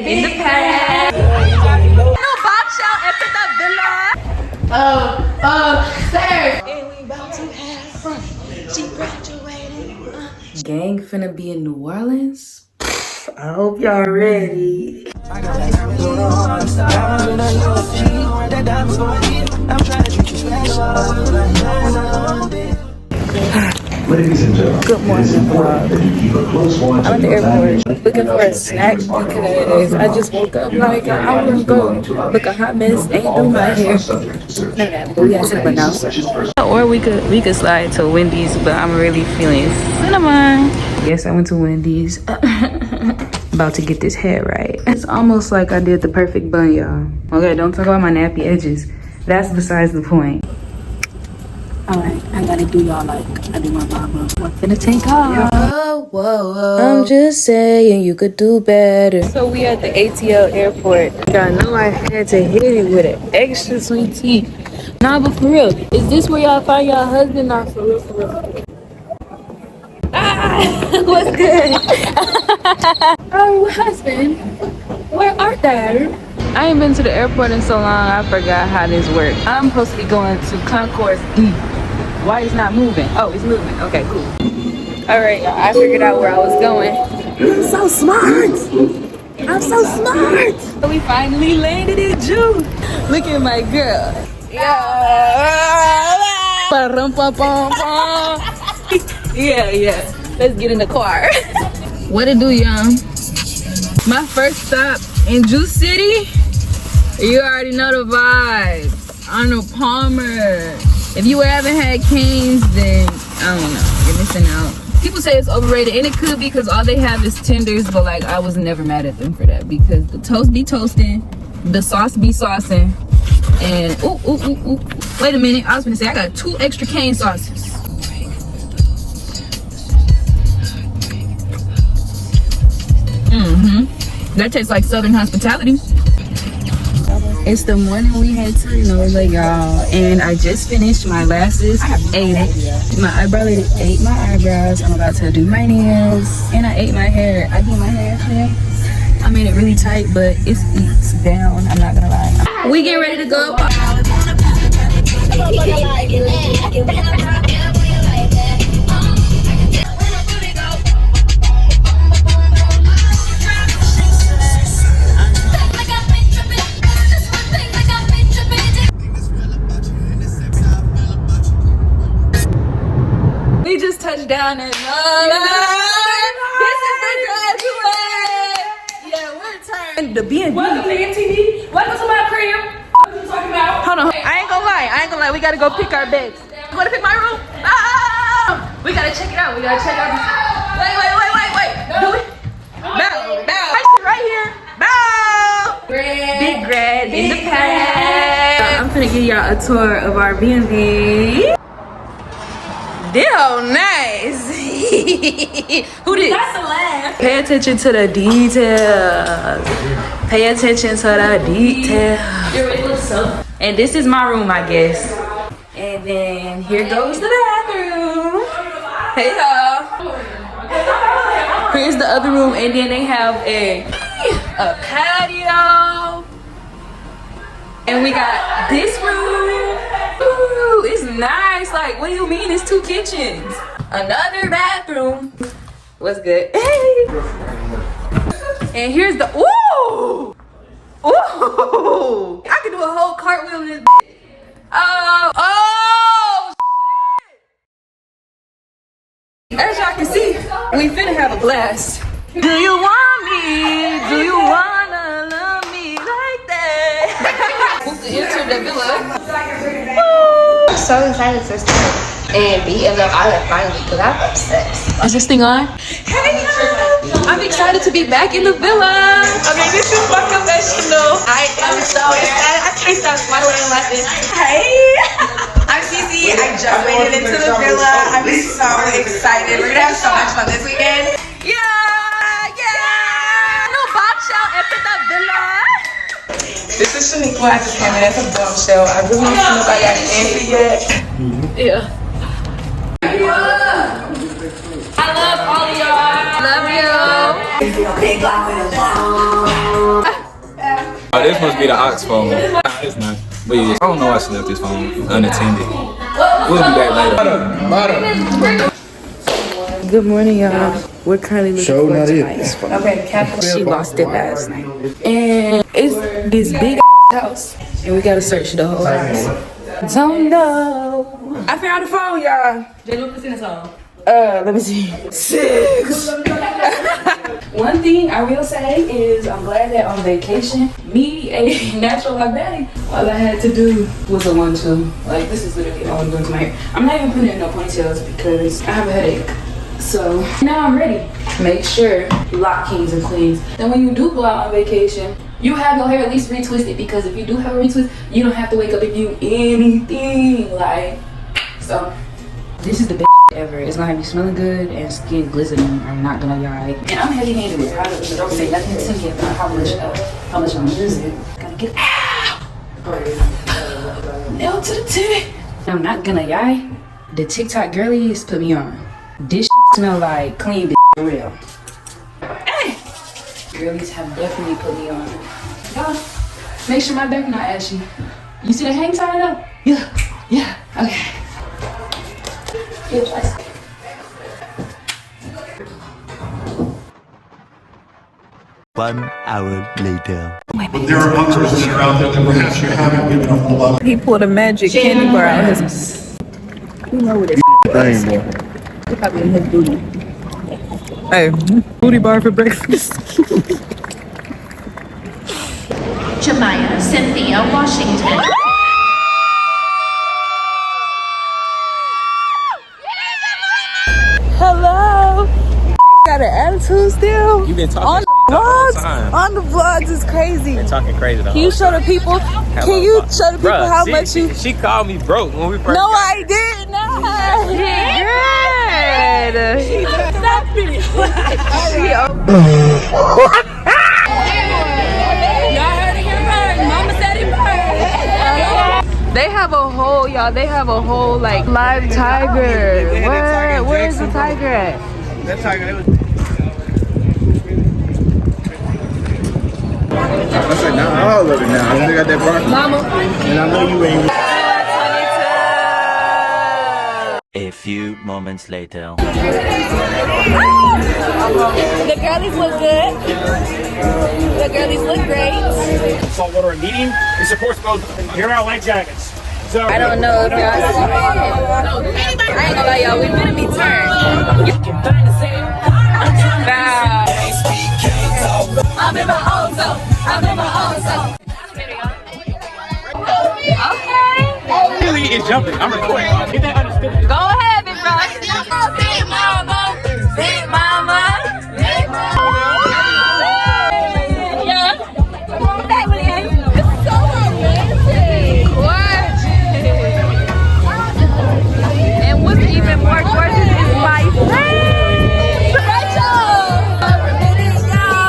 in the past. No bombshell after the villa. Stairs. And we about to have fun. She graduated. Gang finna be in New Orleans. I hope y'all ready. I'm trying to treat you special. Ladies and gentlemen, Good morning, vlog. I'm at the airport looking for a snack because I just woke up like an hour ago. Look a hot mess, ain't do my hair. None of that, but we gotta sit now. Or we could slide to Wendy's, but I'm really feeling cinnamon. Yes, I went to Wendy's. About to get this hair right. It's almost like I did the perfect bun, y'all. Okay, don't talk about my nappy edges. That's besides the point. Alright, I gotta do y'all like I do my mama. I'm finna take off. Whoa. I'm just saying you could do better. So we at the ATL airport. Y'all know I had to hit it with an extra sweet tea. Nah, but for real, is this where y'all find y'all husband? Nah, for real. What's good? Oh, husband, where art thou? I ain't been to the airport in so long, I forgot how this works. I'm supposed to be going to Concourse D. Why it's not moving? Oh, it's moving. Okay, cool. All right, y'all, I figured out where I was going. I'm so smart. So we finally landed in June. Look at my girl. Yeah. Let's get in the car. What it do, y'all? My first stop in Juice City. You already know the vibes. Arnold Palmer. If you haven't had Cane's, then I don't know. You're missing out. People say it's overrated, and it could be because all they have is tenders, but like I was never mad at them for that because the toast be toasting, the sauce be saucing, and ooh. Wait a minute, I was gonna say I got 2 extra cane sauces. That tastes like Southern hospitality. It's the morning we head to Nola, y'all, and I just finished my lashes. Ate it. My eyebrow lady ate my eyebrows. I'm about to do my nails, and I ate my hair. I did my hair today. I made it really tight, but it's down. I'm not gonna lie. We get ready to go. We just touched down at Nola. This is the graduate. Yeah, we're turning the B&B. Welcome to MTV. Welcome to my crib. What you talking about? Hold on. I ain't gonna lie. We gotta go pick our bags. You wanna pick my room? We gotta check it out. Wait. Do it. Bow. Right here. Bow. Big grad in the past. I'm finna give y'all a tour of our B&B. Damn nice. Who did? That's a laugh. Pay attention to the details. Your regular self. And this is my room, I guess. And then here goes the bathroom. Hey y'all. Here's the other room, and then they have a patio. And we got this room. Ooh, it's nice. Like, what do you mean it's 2 kitchens? Another bathroom. What's good? Hey. And here's the, ooh. I can do a whole cartwheel in this bitch. Oh, shit. As y'all can see, we finna have a blast. Do you want me? Do you wanna love me like that? Who's the enter the villa? I'm so excited to start and be in Love Island finally because I'm obsessed. Is this thing on? Hey, I'm excited to be back in the villa. Okay, this is my confessional. I am so excited. I can't stop smiling and laughing. Hey, I'm Cici. I just made it into the villa. I'm so excited. We're gonna have so much fun this weekend. No bombshell after the villa. This is Shaniqua. I just came in as a bombshell. I really don't see nobody got answer yet. Yeah. I love all of y'all. Love you. supposed to be the aux phone. Nah, it's not. But yeah, I don't know why she left this phone unattended. We'll be back later. Good morning, y'all. We're currently looking for tonight's phone. Okay, she lost it last night. And it's this big house. And we gotta search the whole house. Don't know. I found the phone, y'all. Jay, what's in the song? Let me see. 6. One thing I will say is I'm glad that on vacation, me, a natural like all I had to do was a 1-2. Like, this is literally all I'm doing to my hair. I'm not even putting in no ponytails because I have a headache. So now I'm ready. Make sure lock kings and queens. Then when you do go out on vacation, you have your hair at least retwisted, because if you do have a retwist, you don't have to wake up and do anything. Like, so this is the best ever. It's gonna have you smelling good and skin glistening. I'm not gonna lie. And I'm heavy-handed with product, so don't say nothing to me about how much I'm using. Gotta get nail to the titty. I'm not gonna lie. The TikTok girlies put me on. This smell like clean for real. Hey! Girlies have definitely put me on. Y'all, make sure my back not ashy. You see the hang time though? Yeah, okay. 1 hour later. There are others that are out there that perhaps you haven't given a whole lot. He pulled a magic candy bar out his. You know what it is. Probably in his booty. Hey, booty bar for breakfast. Jemiah Cynthia Washington. Hello. Got an attitude still? You been talking on the vlogs? On the vlogs is crazy. Been talking crazy. Can you show the people? Can you show the people how much you? She called me broke when we first. No, I did not. Good. Stop it. Y'all heard it here first. Mama said it first. They have a whole, y'all. They have a whole like live tiger. Where's the tiger at? That tiger. I said, nah, all of it now. I still got that bar. Mama. And I know you ain't. A few moments later. The girlies look good. The girlies look great. Saltwater meeting. It supports both here our light jackets. So I don't know if y'all see it. I ain't gonna lie, y'all. We finna be turned. Nah. I'm in my own zone. I'm in my own zone. Okay. Really is jumping. I'm recording. Get that understood. Go ahead, big bro. Big mama. Big mama. Big mama. Yeah. It's so romantic. Gorgeous. And what's even more gorgeous is my friend, Rachel.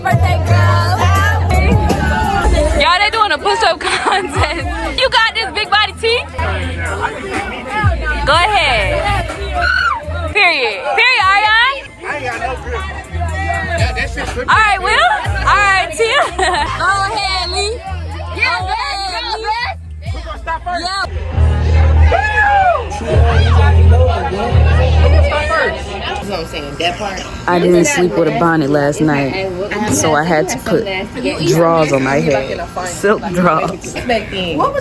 Birthday girl. Y'all, they doing a push-up contest. You got this big body T? Go ahead. Period. Period, Ariane? I ain't got no grip. That shit's good. All right, Will. All right, Tia. Go ahead, Lee. Yeah, go ahead, Lee. We're gonna stop first. Yeah. That's what I'm saying, that part. I didn't sleep with a bonnet last night, so I had to put drawers on my head. Silk drawers.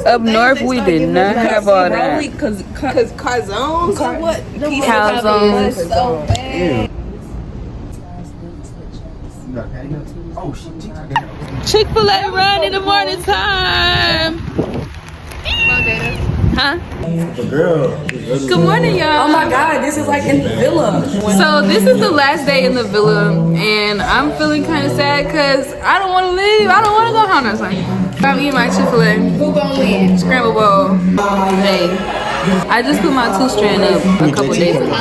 Up north, we did not have all that. Cause calzones or what? Calzones. Chick-fil-A run in the morning time. Huh? Good morning, y'all. Oh my God, this is like in the villa. So this is the last day in the villa, and I'm feeling kind of sad because I don't want to leave. I don't want to go home or something. I'm eating my Chick-fil-A. Who gonna win? Scramble bowl. Hey, I just put my 2-strand up a couple days ago.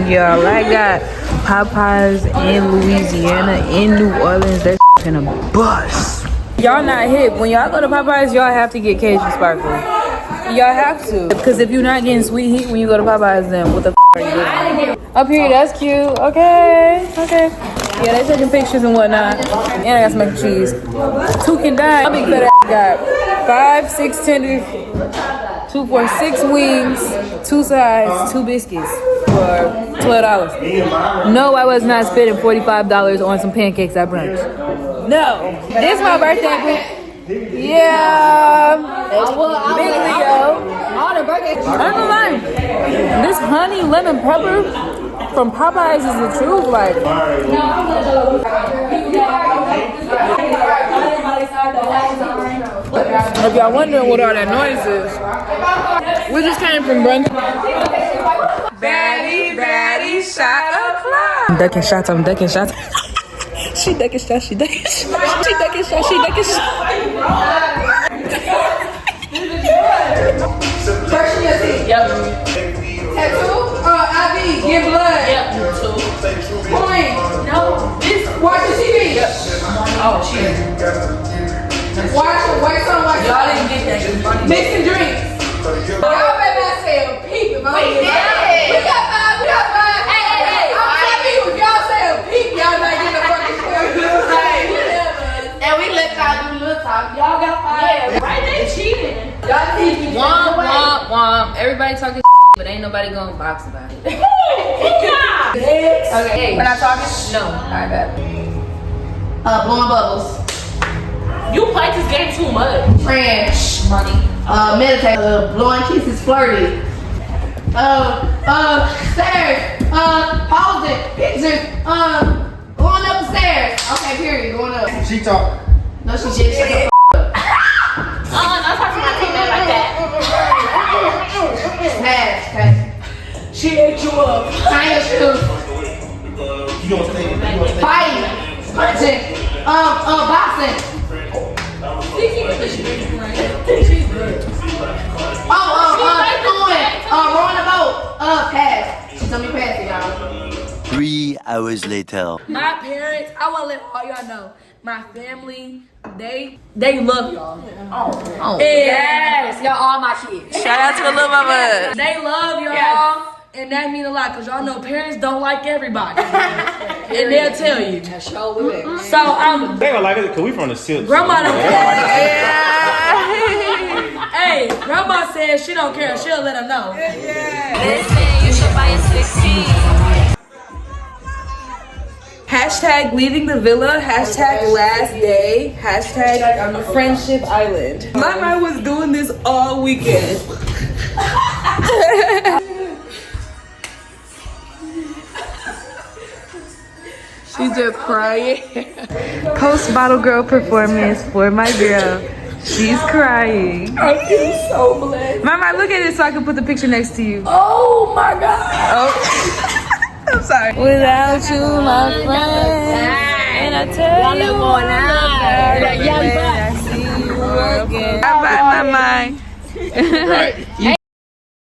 Y'all, I got Popeyes in Louisiana, in New Orleans. That shit finna bust. Y'all not hip. When y'all go to Popeyes, y'all have to get Cajun sparkle. Y'all have to. Because if you're not getting sweet heat when you go to Popeyes, then what the f are you doing? Up here, that's cute. Okay. Yeah, they taking pictures and whatnot. And I got some mac and cheese. 2 can die. My big fat ass got 5, 6 tenders, 2 for 6 wings, 2 sides, 2 biscuits for $12. No, I was not spending $45 on some pancakes at brunch. No. This is my birthday. Yeah. Big Leo. I'm not gonna lie. This honey lemon pepper from Popeyes is the truth. Like, if y'all wondering what all that noise is, we just came from brunch. Baddie, shot o'clock. I'm ducking shots. She ducking shots. Brushing your teeth. Yep. Tattoo? IV. Give blood. Yep. Point. No. This. Watch the TV. Yep. Oh, cheers. Watch some. Y'all didn't get that. Mixing drinks. Y'all better not say a peep. We got 5. Hey. I'm telling you, if y'all say a peep, y'all not getting a fucking And we let y'all do little talk. Y'all got 5. Yeah, right? They cheating. Y'all teach me. Womp. Everybody talking but ain't nobody going to box about it. Okay. We're not talking? No. I got it. Blowing bubbles. You play this game too much. French. Money. Meditate. Blowing kisses, flirty. Stairs. Pausing. Pictures. Going up the stairs. Okay, period. Going up. She talk. No, she did. Shut the f I'm talking about taking like that. Smash. Okay. She ate you up. Tying your shoes. You gonna stay. Fighting. Punching. Boxing. Rowing a boat. Pass. She told me pass it, y'all. 3 hours later. My parents, I want to let all y'all know, my family, they love y'all. Oh. Yes, y'all all my kids. Shout out to the little mama. They love y'all. Yes. And that mean a lot, because y'all know parents don't like everybody. And they'll tell you. So, They don't like it because we from the silk. Grandma don't care. Hey, grandma says she don't care. She'll let them know. Hashtag leaving the villa, hashtag last day, hashtag friendship island. My mom was doing this all weekend. She's just crying. Post bottle girl performance for my girl. She's crying. I feel so blessed. Mama, look at it so I can put the picture next to you. Oh my God. Oh. I'm sorry. Without you, my friend. And I tell you more now. I see you again. Bye, my mind. Right.